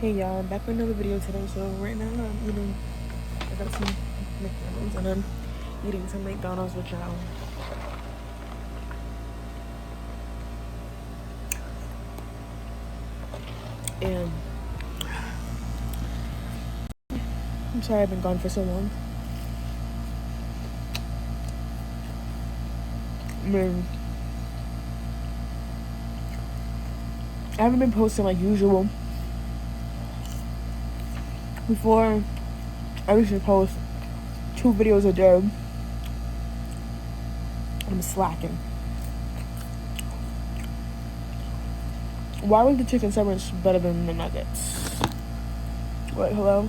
Hey y'all, back with another video today. So right now I got some McDonald's and I'm eating some McDonald's with y'all. And I'm sorry I've been gone for so long. I haven't been posting like usual. Before, I used to post 2 videos a day. I'm slacking. Why was the chicken sandwich better than the nuggets? Wait, hello?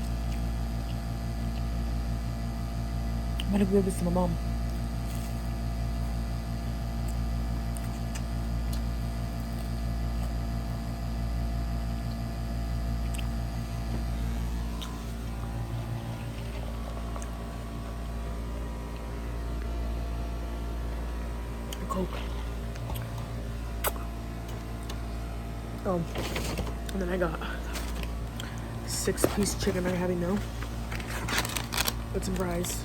I'm gonna give this to my mom. Coke. Oh, and then I got 6-piece chicken I already know with some fries.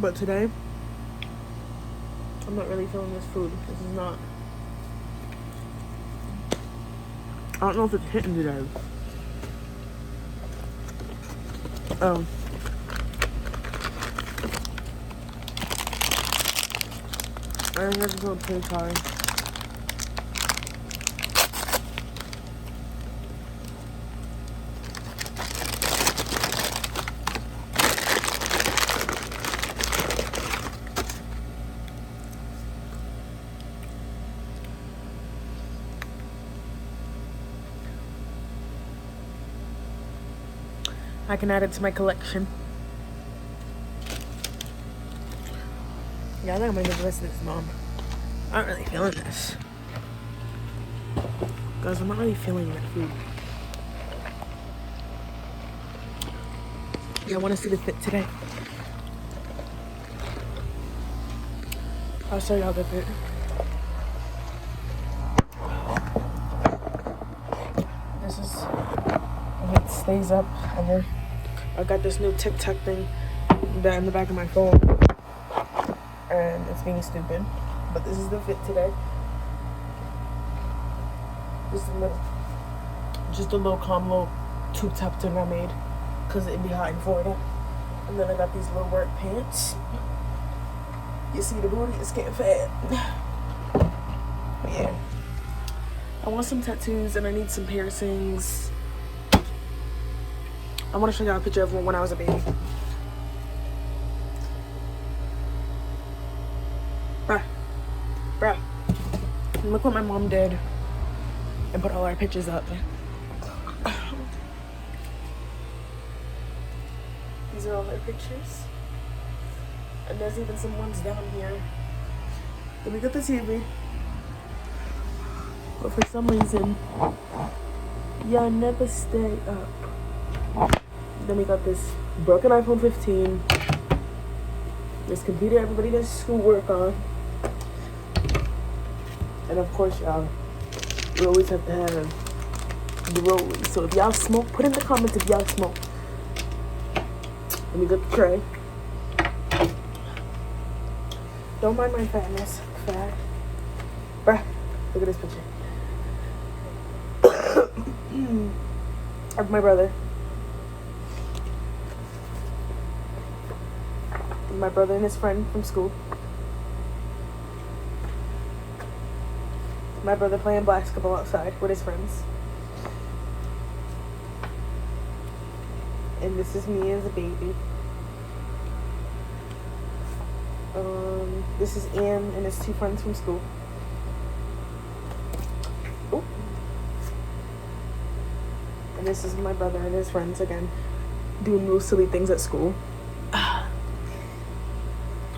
But today, I'm not really feeling this food. This is not. I don't know if it's hitting today. Oh. I think I just want to play card. I can add it to my collection. Yeah, I think I'm gonna give the rest of this, Mom. I'm not really feeling this. Guys, I'm not really feeling that food. Yeah, I want to see the fit today. I'll show y'all the fit. This is if it stays up ever. I got this new TikTok thing that in the back of my phone, and it's being stupid. But this is the fit today. Just a little combo tube top thing I made because it'd be hot in Florida. And then I got these little work pants. You see the booty, it's getting fat. But yeah, I want some tattoos and I need some piercings. I want to show y'all a picture of when I was a baby. Bruh. Look what my mom did and put all our pictures up. These are all her pictures. And there's even some ones down here. Then we got the TV. But for some reason, y'all never stay up. Then we got this broken iPhone 15. This computer everybody does schoolwork on. And of course, y'all, we always have to have the rollies. So if y'all smoke, put in the comments if y'all smoke. And we got the tray. Don't mind my fatness. Fat. Bruh, look at this picture. Of my brother. My brother and his friend from school. My brother playing basketball outside with his friends. And this is me as a baby. This is Ian and his 2 friends from school. Ooh. And this is my brother and his friends again, doing little silly things at school.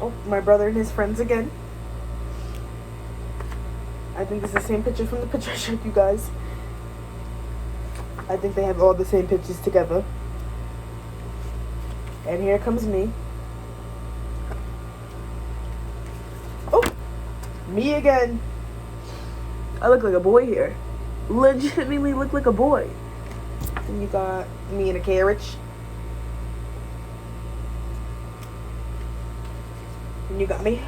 Oh, my brother and his friends again. I think this is the same picture from the picture I showed you guys. I think they have all the same pictures together. And here comes me. Oh, me again. I look like a boy here. Legitimately look like a boy. And you got me in a carriage. And you got me.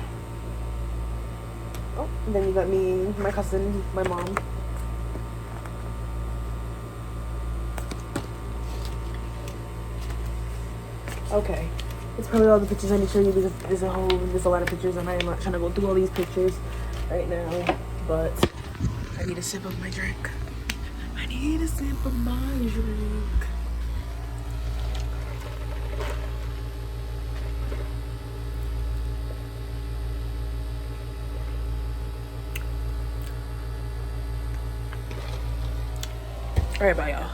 Oh, and then you got me, my cousin, my mom. Okay, it's probably all the pictures I need to show you because there's a lot of pictures and I'm not trying to go through all these pictures right now, but I need a sip of my drink. I need a sip of my drink. All right, bye y'all.